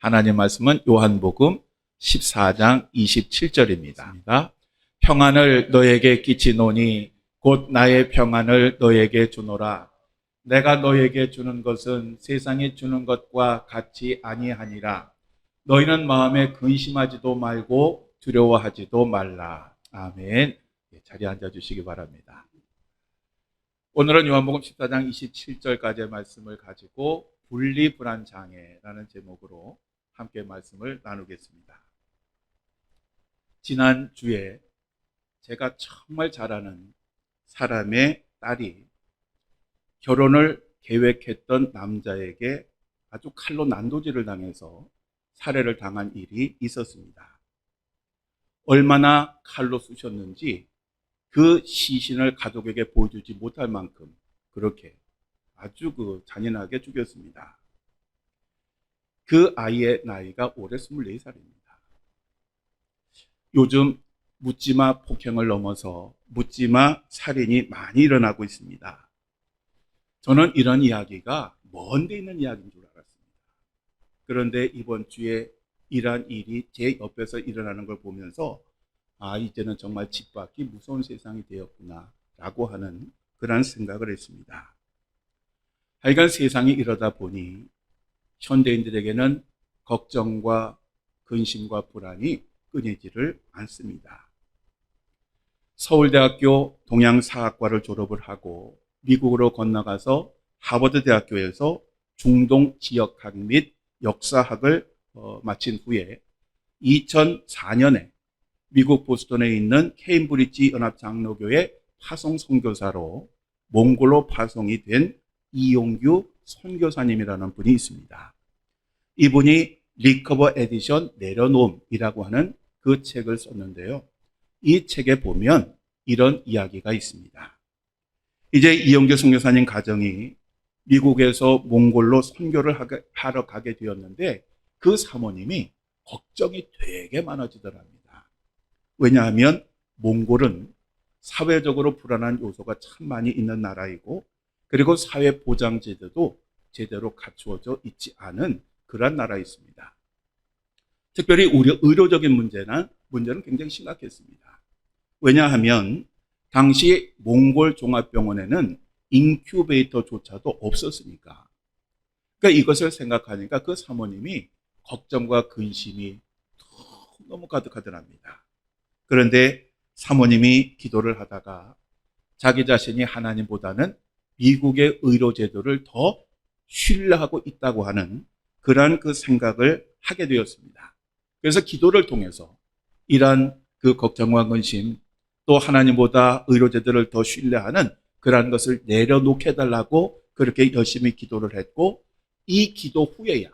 하나님 말씀은 요한복음 14장 27절입니다. 평안을 너에게 끼치노니 곧 나의 평안을 너에게 주노라. 내가 너에게 주는 것은 세상이 주는 것과 같이 아니하니라. 너희는 마음에 근심하지도 말고 두려워하지도 말라. 아멘. 자리에 앉아주시기 바랍니다. 오늘은 요한복음 14장 27절까지의 말씀을 가지고 분리불안장애라는 제목으로 함께 말씀을 나누겠습니다. 지난주에 제가 정말 잘 아는 사람의 딸이 결혼을 계획했던 남자에게 아주 칼로 난도질을 당해서 살해를 당한 일이 있었습니다. 얼마나 칼로 쑤셨는지 그 시신을 가족에게 보여주지 못할 만큼 그렇게 아주 잔인하게 죽였습니다. 그 아이의 나이가 올해 24살입니다. 요즘 묻지마 폭행을 넘어서 묻지마 살인이 많이 일어나고 있습니다. 저는 이런 이야기가 먼 데 있는 이야기인 줄 알았습니다. 그런데 이번 주에 이러한 일이 제 옆에서 일어나는 걸 보면서 이제는 정말 집 밖이 무서운 세상이 되었구나 라고 하는 그런 생각을 했습니다. 하여간 세상이 이러다 보니 현대인들에게는 걱정과 근심과 불안이 끊이지를 않습니다. 서울대학교 동양사학과를 졸업을 하고 미국으로 건너가서 하버드 대학교에서 중동 지역학 및 역사학을 마친 후에 2004년에 미국 보스턴에 있는 케임브리지 연합장로교회 파송 선교사로 몽골로 파송이 된 이용규 선교사님이라는 분이 있습니다. 이분이 리커버 에디션 내려놓음이라고 하는 그 책을 썼는데요. 이 책에 보면 이런 이야기가 있습니다. 이제 이용규 선교사님 가정이 미국에서 몽골로 선교를 하러 가게 되었는데 그 사모님이 걱정이 되게 많아지더랍니다. 왜냐하면 몽골은 사회적으로 불안한 요소가 참 많이 있는 나라이고 그리고 사회보장제도도 제대로 갖추어져 있지 않은 그런 나라였습니다. 특별히 의료적인 문제는 굉장히 심각했습니다. 왜냐하면 당시 몽골 종합병원에는 인큐베이터조차도 없었으니까. 그러니까 이것을 생각하니까 그 사모님이 걱정과 근심이 너무 가득하더랍니다. 그런데 사모님이 기도를 하다가 자기 자신이 하나님보다는 미국의 의료제도를 더 신뢰하고 있다고 하는 그러한 그 생각을 하게 되었습니다. 그래서 기도를 통해서 이러한 그 걱정과 근심 또 하나님보다 의료제도를 더 신뢰하는 그러한 것을 내려놓게 해달라고 그렇게 열심히 기도를 했고 이 기도 후에야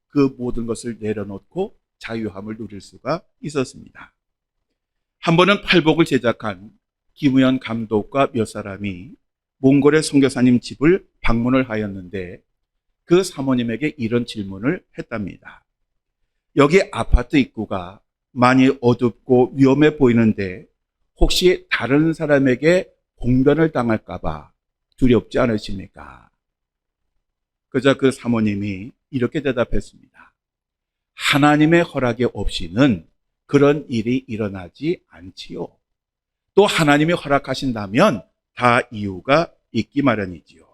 그 모든 것을 내려놓고 자유함을 누릴 수가 있었습니다. 한 번은 팔복을 제작한 김우현 감독과 몇 사람이 몽골의 선교사님 집을 방문을 하였는데 그 사모님에게 이런 질문을 했답니다. 여기 아파트 입구가 많이 어둡고 위험해 보이는데 혹시 다른 사람에게 공변을 당할까봐 두렵지 않으십니까? 그저 그 사모님이 이렇게 대답했습니다. 하나님의 허락이 없이는 그런 일이 일어나지 않지요. 또 하나님이 허락하신다면 다 이유가 있기 마련이지요.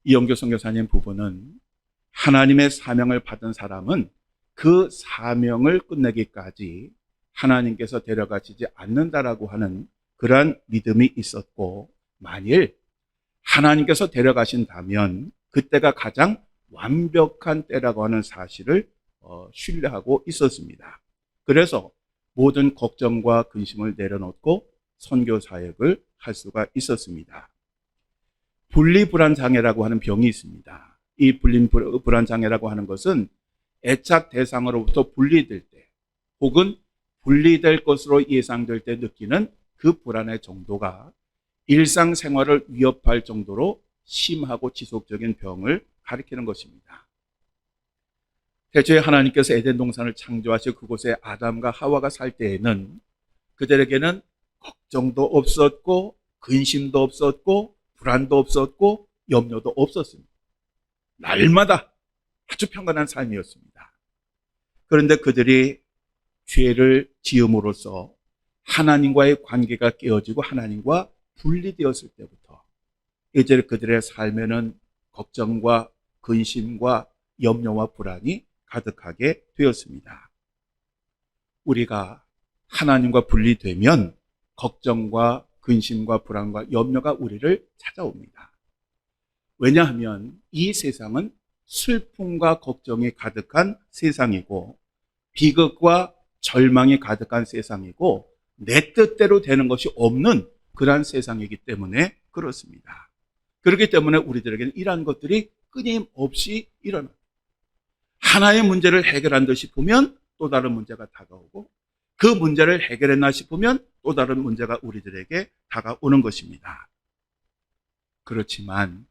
이용규 선교사님 부부는 하나님의 사명을 받은 사람은 그 사명을 끝내기까지 하나님께서 데려가시지 않는다라고 하는 그러한 믿음이 있었고 만일 하나님께서 데려가신다면 그때가 가장 완벽한 때라고 하는 사실을 신뢰하고 있었습니다. 그래서 모든 걱정과 근심을 내려놓고 선교 사역을 할 수가 있었습니다. 분리불안장애라고 하는 병이 있습니다. 이 분리불안장애라고 하는 것은 애착 대상으로부터 분리될 때 혹은 분리될 것으로 예상될 때 느끼는 그 불안의 정도가 일상생활을 위협할 정도로 심하고 지속적인 병을 가리키는 것입니다. 대초에 하나님께서 에덴 동산을 창조하시고 그곳에 아담과 하와가 살 때에는 그들에게는 걱정도 없었고 근심도 없었고 불안도 없었고 염려도 없었습니다. 날마다 아주 평안한 삶이었습니다. 그런데 그들이 죄를 지음으로써 하나님과의 관계가 깨어지고 하나님과 분리되었을 때부터 이제 그들의 삶에는 걱정과 근심과 염려와 불안이 가득하게 되었습니다. 우리가 하나님과 분리되면 걱정과 근심과 불안과 염려가 우리를 찾아옵니다. 왜냐하면 이 세상은 슬픔과 걱정이 가득한 세상이고 비극과 절망이 가득한 세상이고 내 뜻대로 되는 것이 없는 그러한 세상이기 때문에 그렇습니다. 그렇기 때문에 우리들에게는 이러한 것들이 끊임없이 일어납니다. 하나의 문제를 해결한 싶으면 또 다른 문제가 다가오고 그 문제를 해결했나 싶으면 또 다른 문제가 우리들에게 다가오는 것입니다. 그렇지만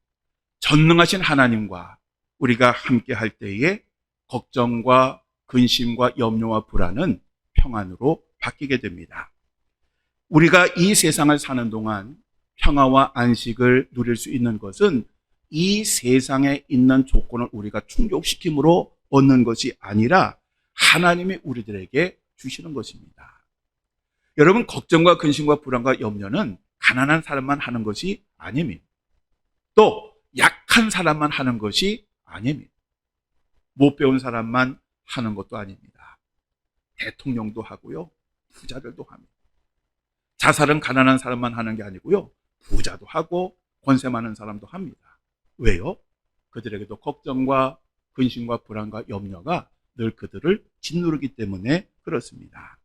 전능하신 하나님과 우리가 함께 할 때에 걱정과 근심과 염려와 불안은 평안으로 바뀌게 됩니다. 우리가 이 세상을 사는 동안 평화와 안식을 누릴 수 있는 것은 이 세상에 있는 조건을 우리가 충족시킴으로 얻는 것이 아니라 하나님이 우리들에게 주시는 것입니다. 여러분, 걱정과 근심과 불안과 염려는 가난한 사람만 하는 것이 아닙니다. 또 약한 사람만 하는 것이 아닙니다. 못 배운 사람만 하는 것도 아닙니다. 대통령도 하고요, 부자들도 합니다. 자살은 가난한 사람만 하는 게 아니고요, 부자도 하고 권세 많은 사람도 합니다. 왜요? 그들에게도 걱정과 근심과 불안과 염려가 늘 그들을 짓누르기 때문에 그렇습니다.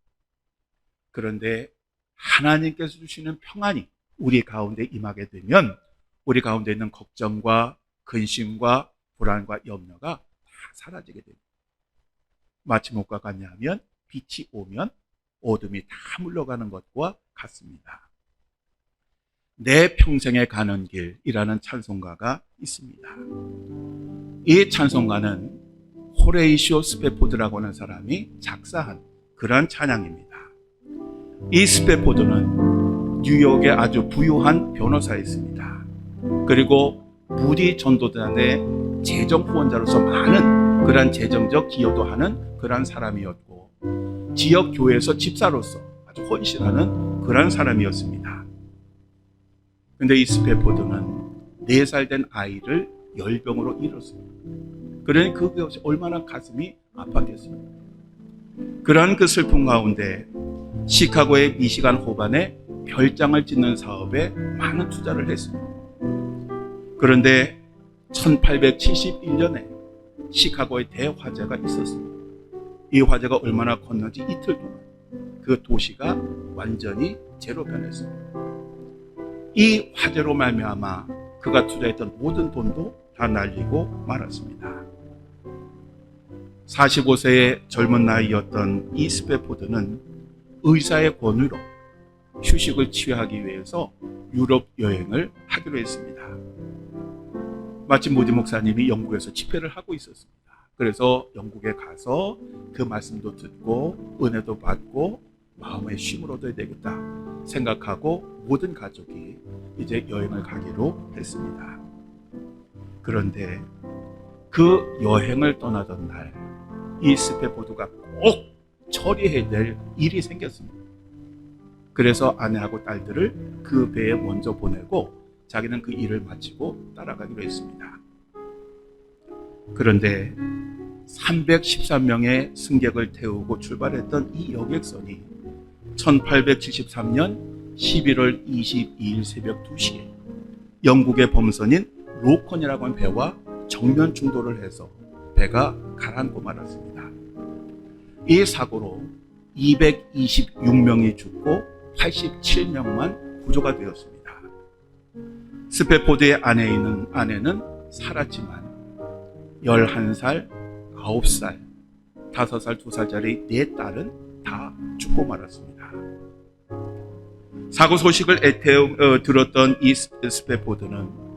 그런데 하나님께서 주시는 평안이 우리 가운데 임하게 되면 우리 가운데 있는 걱정과 근심과 불안과 염려가 다 사라지게 됩니다. 마치 무엇과 같냐면 빛이 오면 어둠이 다 물러가는 것과 같습니다. 내 평생에 가는 길이라는 찬송가가 있습니다. 이 찬송가는 호레이시오 스페포드라고 하는 사람이 작사한 그런 찬양입니다. 이 스페포드는 뉴욕의 아주 부유한 변호사였습니다. 그리고 무디 전도단의 재정 후원자로서 많은 그런 재정적 기여도 하는 그런 사람이었고 지역 교회에서 집사로서 아주 헌신하는 그런 사람이었습니다. 근데 이 스페포드는 4살 된 아이를 열병으로 잃었습니다. 그러니 그것이 얼마나 가슴이 아팠겠습니까? 그러한 그 슬픔 가운데 시카고의 미시간 호반에 별장을 짓는 사업에 많은 투자를 했습니다. 그런데 1871년에 시카고에 대화재가 있었습니다. 이 화재가 얼마나 컸는지 이틀 동안 그 도시가 완전히 제로 변했습니다. 이 화재로 말미암아 그가 투자했던 모든 돈도 다 날리고 말았습니다. 45세의 젊은 나이였던 이 스페포드는 의사의 권유로 휴식을 취하기 위해서 유럽 여행을 하기로 했습니다. 마침 모디 목사님이 영국에서 집회를 하고 있었습니다. 그래서 영국에 가서 그 말씀도 듣고 은혜도 받고 마음의 쉼을 얻어야 되겠다 생각하고 모든 가족이 이제 여행을 가기로 했습니다. 그런데 그 여행을 떠나던 날 이 스페포드가 꼭 처리해야 될 일이 생겼습니다. 그래서 아내하고 딸들을 그 배에 먼저 보내고 자기는 그 일을 마치고 따라가기로 했습니다. 그런데 313명의 승객을 태우고 출발했던 이 여객선이 1873년 11월 22일 새벽 2시에 영국의 범선인 로컨이라고 하는 배와 정면 충돌을 해서 배가 가라앉고 말았습니다. 이 사고로 226명이 죽고 87명만 구조가 되었습니다. 스페포드의 아내는 살았지만 11살, 9살, 5살, 2살짜리 4딸은 다 죽고 말았습니다. 사고 소식을 들었던 이 스페포드는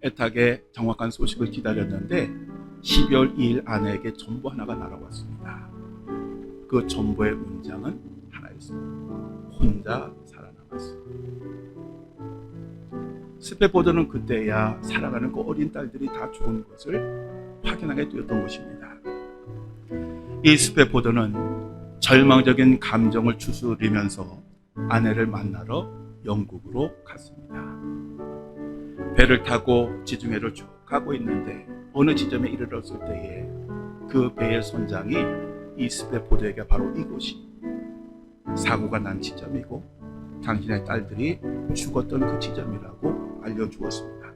애타게 정확한 소식을 기다렸는데 12월 2일 아내에게 전보 하나가 날아왔습니다. 그 전보의 문장은 하나였습니다. 혼자 살아남았습니다. 스페포드는 그때야 살아가는 그 어린 딸들이 다 죽은 것을 확인하게 되었던 것입니다. 이스페포드는 절망적인 감정을 추스리면서 아내를 만나러 영국으로 갔습니다. 배를 타고 지중해를 쭉 가고 있는데 어느 지점에 이르렀을 때에 그 배의 선장이 이스페포드에게 바로 이곳이 사고가 난 지점이고 당신의 딸들이 죽었던 그 지점이라고 알려주었습니다.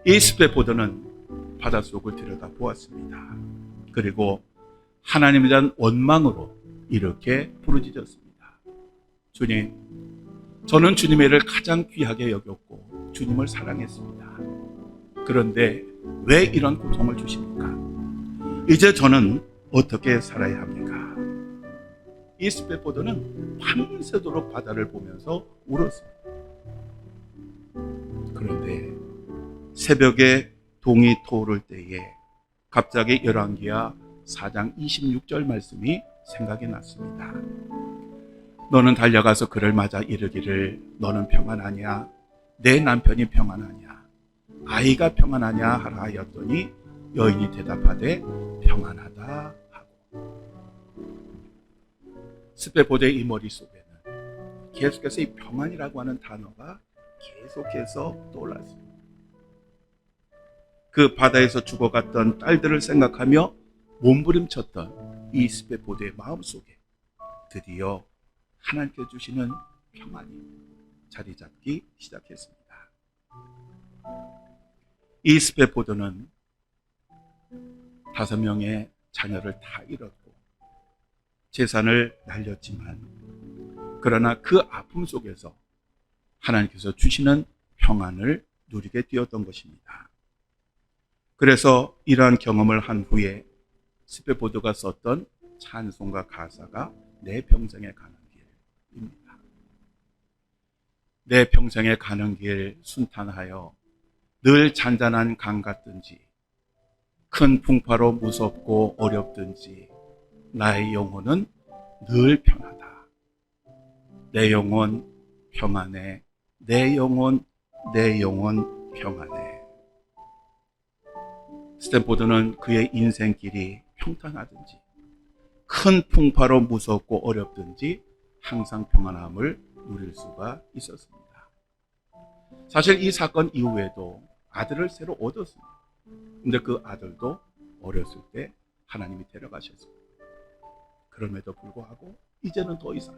이스페포드는 바닷속을 들여다보았습니다. 그리고 하나님에 대한 원망으로 이렇게 부르짖었습니다. 주님, 저는 주님의 일을 가장 귀하게 여겼고 주님을 사랑했습니다. 그런데 왜 이런 고통을 주십니까? 이제 저는 어떻게 살아야 합니까? 이스페포드는 밤새도록 바다를 보면서 울었습니다. 그런데 새벽에 동이 터오를 때에 갑자기 열왕기하 4장 26절 말씀이 생각이 났습니다. 너는 달려가서 그를 맞아 이르기를 너는 평안하냐? 내 남편이 평안하냐? 아이가 평안하냐? 하라 하였더니 여인이 대답하되 평안하다 하고. 스페포드의 이 머릿속에는 계속해서 이 평안이라고 하는 단어가 계속해서 떠올랐습니다. 그 바다에서 죽어갔던 딸들을 생각하며 몸부림쳤던 이 스페포드의 마음속에 드디어 하나님께 주시는 평안이 자리 잡기 시작했습니다. 이 스페포드는 5명의 자녀를 다 잃었고 재산을 날렸지만 그러나 그 아픔 속에서 하나님께서 주시는 평안을 누리게 되었던 것입니다. 그래서 이러한 경험을 한 후에 스페포드가 썼던 찬송가 가사가 내 평생에 가는 길입니다. 내 평생에 가는 길 순탄하여 늘 잔잔한 강 같든지 큰 풍파로 무섭고 어렵든지 나의 영혼은 늘 편하다. 내 영혼 평안해. 내 영혼 평안해. 스탠포드는 그의 인생길이 평탄하든지 큰 풍파로 무섭고 어렵든지 항상 평안함을 누릴 수가 있었습니다. 사실 이 사건 이후에도 아들을 새로 얻었습니다. 근데 그 아들도 어렸을 때 하나님이 데려가셨습니다. 그럼에도 불구하고 이제는 더 이상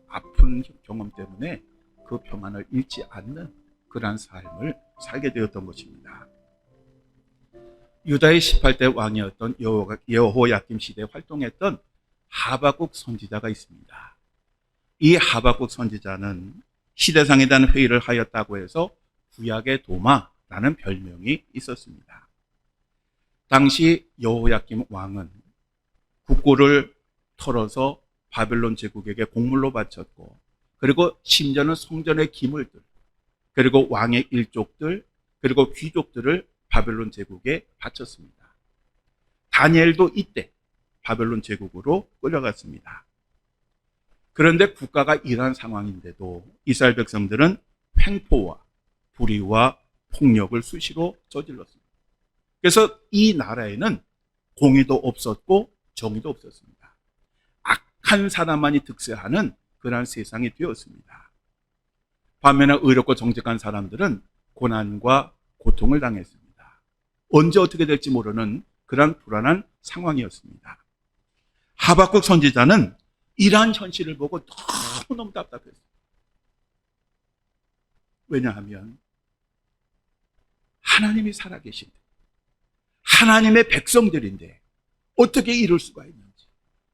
아픈 경험 때문에 그 평안을 잃지 않는 그러한 삶을 살게 되었던 것입니다. 유다의 18대 왕이었던 여호야김 시대에 활동했던 하박국 선지자가 있습니다. 이 하박국 선지자는 시대상에 대한 회의를 하였다고 해서 구약의 도마라는 별명이 있었습니다. 당시 여호야김 왕은 국고를 털어서 바벨론 제국에게 공물로 바쳤고 그리고 심지어는 성전의 기물들 그리고 왕의 일족들 그리고 귀족들을 바벨론 제국에 바쳤습니다. 다니엘도 이때 바벨론 제국으로 끌려갔습니다. 그런데 국가가 이러한 상황인데도 이스라엘 백성들은 횡포와 불의와 폭력을 수시로 저질렀습니다. 그래서 이 나라에는 공의도 없었고 정의도 없었습니다. 악한 사람만이 득세하는 그러한 세상이 되었습니다. 반면에 의롭고 정직한 사람들은 고난과 고통을 당했습니다. 언제 어떻게 될지 모르는 그러한 불안한 상황이었습니다. 하박국 선지자는 이러한 현실을 보고 너무너무 답답했어요. 왜냐하면 하나님이 살아계신데 하나님의 백성들인데 어떻게 이럴 수가 있는지.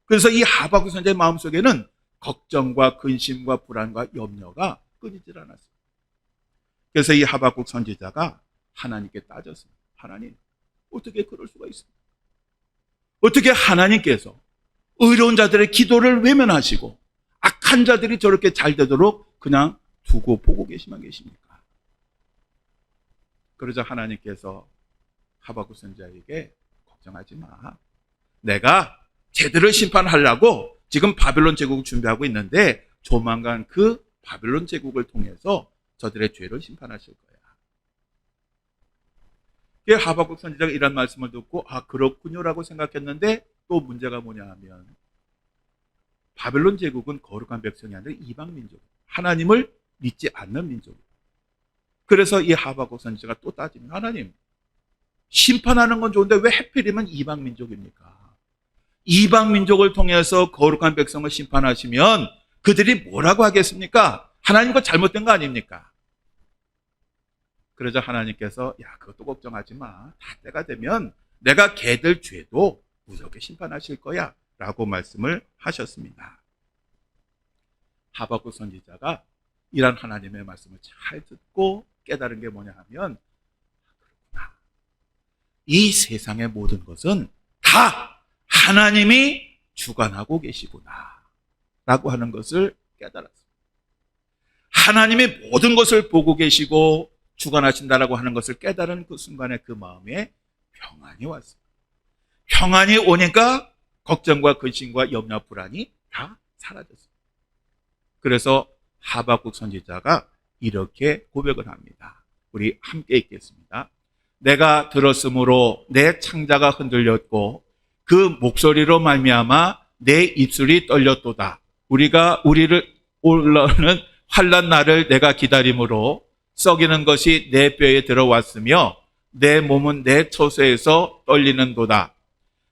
그래서 이 하박국 선지자의 마음속에는 걱정과 근심과 불안과 염려가 끊이질 않았어요. 그래서 이 하박국 선지자가 하나님께 따졌습니다. 하나님, 어떻게 그럴 수가 있습니까? 어떻게 하나님께서 의로운 자들의 기도를 외면하시고 악한 자들이 저렇게 잘 되도록 그냥 두고 보고 계시면 계십니까? 그러자 하나님께서 하박국 선지자에게 걱정하지 마. 내가 제대로 심판하려고 지금 바벨론 제국을 준비하고 있는데 조만간 그 바벨론 제국을 통해서 저들의 죄를 심판하실 거야. 하박국 선지자가 이런 말씀을 듣고 그렇군요라고 생각했는데 또 문제가 뭐냐 하면 바벨론 제국은 거룩한 백성이 아니라 이방 민족, 하나님을 믿지 않는 민족이에요. 그래서 이 하박국 선지자가 또 따지면 하나님 심판하는 건 좋은데 왜 하필이면 이방 민족입니까? 이방 민족을 통해서 거룩한 백성을 심판하시면 그들이 뭐라고 하겠습니까? 하나님 거 잘못된 거 아닙니까? 그러자 하나님께서 그것도 걱정하지 마. 다 때가 되면 내가 걔들 죄도 무섭게 심판하실 거야 라고 말씀을 하셨습니다. 하박국 선지자가 이런 하나님의 말씀을 잘 듣고 깨달은 게 뭐냐 하면 그렇구나. 이 세상의 모든 것은 다 하나님이 주관하고 계시구나 라고 하는 것을 깨달았습니다. 하나님이 모든 것을 보고 계시고 주관하신다라고 하는 것을 깨달은 그 순간에 그 마음에 평안이 왔습니다. 평안이 오니까 걱정과 근심과 염려, 불안이 다 사라졌습니다. 그래서 하박국 선지자가 이렇게 고백을 합니다. 우리 함께 읽겠습니다. 내가 들었으므로 내 창자가 흔들렸고 그 목소리로 말미암아 내 입술이 떨렸도다. 우리를 올라오는 환난 날을 내가 기다림으로 썩이는 것이 내 뼈에 들어왔으며 내 몸은 내 처소에서 떨리는도다.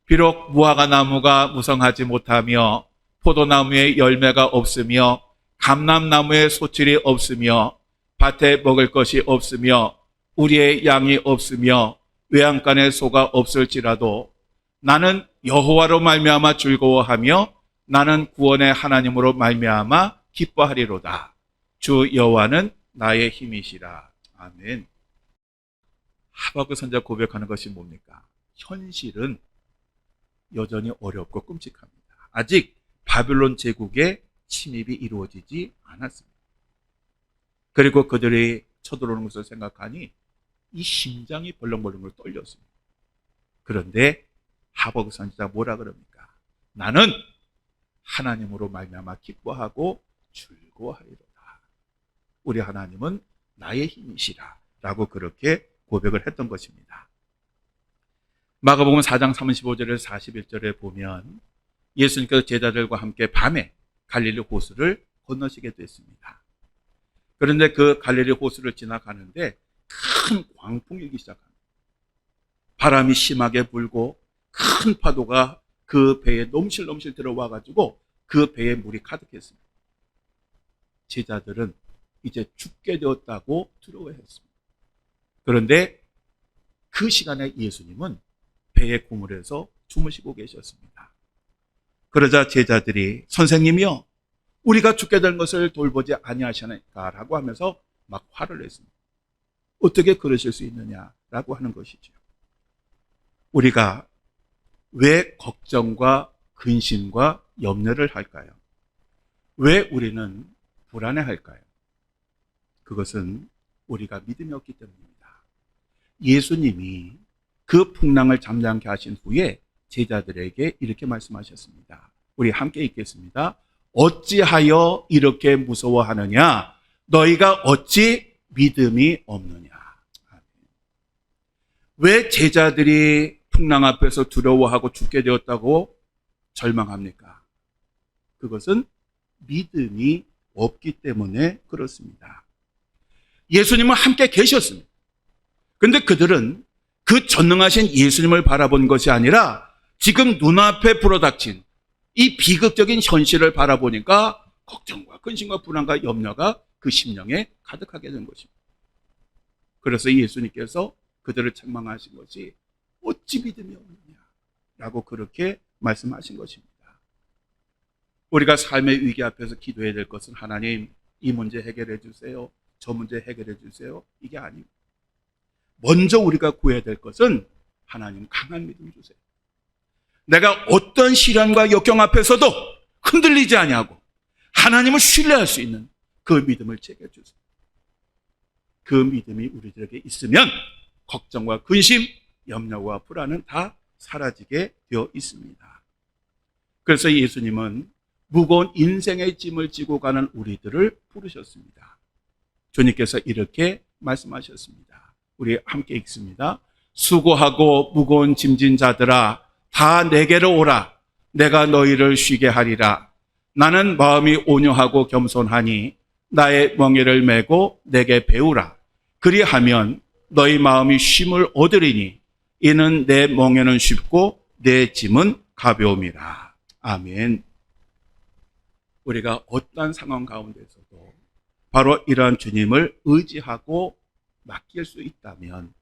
비록 무화과 나무가 무성하지 못하며 포도나무에 열매가 없으며 감람나무에 소출이 없으며 밭에 먹을 것이 없으며 우리의 양이 없으며 외양간에 소가 없을지라도 나는 여호와로 말미암아 즐거워하며 나는 구원의 하나님으로 말미암아 기뻐하리로다. 주 여호와는 나의 힘이시라. 아멘. 하박국 선지자가 고백하는 것이 뭡니까? 현실은 여전히 어렵고 끔찍합니다. 아직 바벨론 제국의 침입이 이루어지지 않았습니다. 그리고 그들이 쳐들어오는 것을 생각하니 이 심장이 벌렁벌렁 떨렸습니다. 그런데 하박국 선지자가 뭐라 그럽니까? 나는 하나님으로 말미암아 기뻐하고 즐거워하리로다. 우리 하나님은 나의 힘이시라 라고 그렇게 고백을 했던 것입니다. 마가복음 4장 35절에서 41절에 보면 예수님께서 제자들과 함께 밤에 갈릴리 호수를 건너시게 됐습니다. 그런데 그 갈릴리 호수를 지나가는데 큰 광풍이 일기 시작합니다. 바람이 심하게 불고 큰 파도가 그 배에 넘실넘실 들어와 가지고 그 배에 물이 가득했습니다. 제자들은 이제 죽게 되었다고 두려워했습니다. 그런데 그 시간에 예수님은 배의 고물에서 주무시고 계셨습니다. 그러자 제자들이 선생님이요, 우리가 죽게 된 것을 돌보지 아니하시나이까라고 하면서 막 화를 냈습니다. 어떻게 그러실 수 있느냐라고 하는 것이죠. 우리가 왜 걱정과 근심과 염려를 할까요? 왜 우리는 불안해할까요? 그것은 우리가 믿음이 없기 때문입니다. 예수님이 그 풍랑을 잠잠케 하신 후에 제자들에게 이렇게 말씀하셨습니다. 우리 함께 읽겠습니다. 어찌하여 이렇게 무서워하느냐? 너희가 어찌 믿음이 없느냐? 왜 제자들이 풍랑 앞에서 두려워하고 죽게 되었다고 절망합니까? 그것은 믿음이 없기 때문에 그렇습니다. 예수님은 함께 계셨습니다. 그런데 그들은 그 전능하신 예수님을 바라본 것이 아니라 지금 눈앞에 불어닥친 이 비극적인 현실을 바라보니까 걱정과 근심과 불안과 염려가 그 심령에 가득하게 된 것입니다. 그래서 예수님께서 그들을 책망하신 것이 어찌 믿음이 없느냐라고 그렇게 말씀하신 것입니다. 우리가 삶의 위기 앞에서 기도해야 될 것은 하나님, 이 문제 해결해 주세요. 저 문제 해결해 주세요. 이게 아닙니다. 먼저 우리가 구해야 될 것은 하나님 강한 믿음 주세요. 내가 어떤 시련과 역경 앞에서도 흔들리지 아니하고 하나님을 신뢰할 수 있는 그 믿음을 제게 주세요. 그 믿음이 우리들에게 있으면 걱정과 근심, 염려와 불안은 다 사라지게 되어 있습니다. 그래서 예수님은 무거운 인생의 짐을 지고 가는 우리들을 부르셨습니다. 주님께서 이렇게 말씀하셨습니다. 우리 함께 읽습니다. 수고하고 무거운 짐진 자들아 다 내게로 오라. 내가 너희를 쉬게 하리라. 나는 마음이 온유하고 겸손하니 나의 멍에를 메고 내게 배우라. 그리하면 너희 마음이 쉼을 얻으리니 이는 내 멍에는 쉽고 내 짐은 가벼움이라. 아멘. 우리가 어떠한 상황 가운데서도 바로 이러한 주님을 의지하고 맡길 수 있다면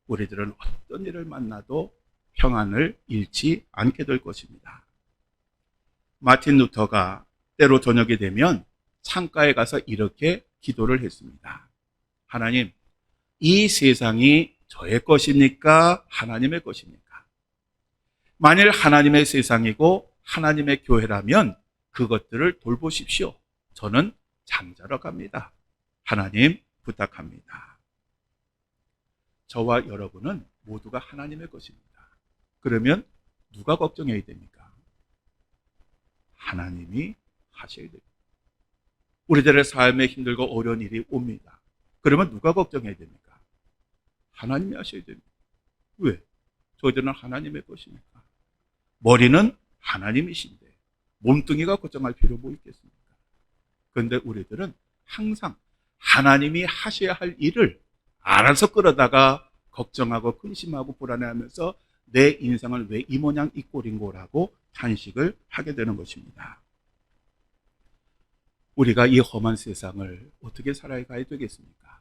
우리들은 어떤 일을 만나도 평안을 잃지 않게 될 것입니다. 마틴 루터가 때로 저녁이 되면 창가에 가서 이렇게 기도를 했습니다. 하나님, 이 세상이 저의 것입니까? 하나님의 것입니까? 만일 하나님의 세상이고 하나님의 교회라면 그것들을 돌보십시오. 저는 잠자러 갑니다. 하나님 부탁합니다. 저와 여러분은 모두가 하나님의 것입니다. 그러면 누가 걱정해야 됩니까? 하나님이 하셔야 됩니다. 우리들의 삶에 힘들고 어려운 일이 옵니다. 그러면 누가 걱정해야 됩니까? 하나님이 하셔야 됩니다. 왜? 저희들은 하나님의 것이니까. 머리는 하나님이신데 몸뚱이가 걱정할 필요 뭐 있겠습니까? 그런데 우리들은 항상 하나님이 하셔야 할 일을 알아서 끌어다가 걱정하고 근심하고 불안해하면서 내 인생은 왜 이 모양 이 꼴인 거라고 탄식을 하게 되는 것입니다. 우리가 이 험한 세상을 어떻게 살아가야 되겠습니까?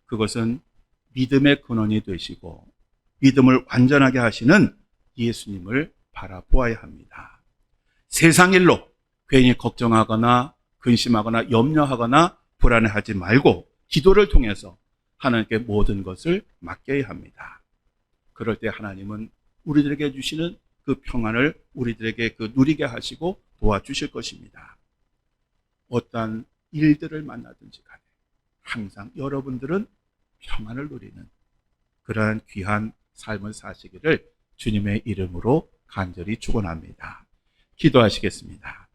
그것은 믿음의 근원이 되시고 믿음을 완전하게 하시는 예수님을 바라보아야 합니다. 세상 일로 괜히 걱정하거나 근심하거나 염려하거나 불안해하지 말고 기도를 통해서 하나님께 모든 것을 맡겨야 합니다. 그럴 때 하나님은 우리들에게 주시는 그 평안을 우리들에게 누리게 하시고 도와주실 것입니다. 어떠한 일들을 만나든지 간에 항상 여러분들은 평안을 누리는 그러한 귀한 삶을 사시기를 주님의 이름으로 간절히 축원합니다. 기도하시겠습니다.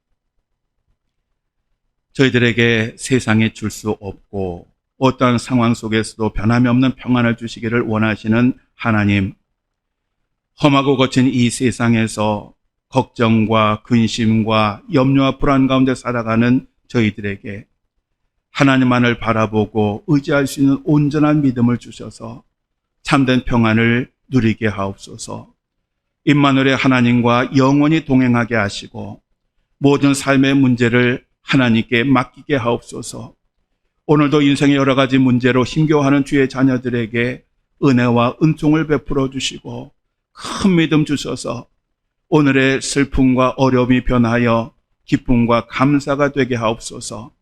저희들에게 세상에 줄 수 없고 어떠한 상황 속에서도 변함이 없는 평안을 주시기를 원하시는 하나님, 험하고 거친 이 세상에서 걱정과 근심과 염려와 불안 가운데 살아가는 저희들에게 하나님만을 바라보고 의지할 수 있는 온전한 믿음을 주셔서 참된 평안을 누리게 하옵소서. 임마누엘의 하나님과 영원히 동행하게 하시고 모든 삶의 문제를 하나님께 맡기게 하옵소서. 오늘도 인생의 여러 가지 문제로 힘겨워하는 주의 자녀들에게 은혜와 은총을 베풀어 주시고 큰 믿음 주셔서 오늘의 슬픔과 어려움이 변하여 기쁨과 감사가 되게 하옵소서.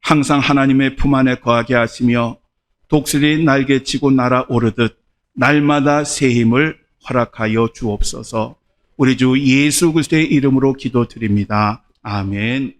항상 하나님의 품 안에 거하게 하시며 독수리 날개치고 날아오르듯 날마다 새 힘을 허락하여 주옵소서. 우리 주 예수 그리스도의 이름으로 기도드립니다. 아멘.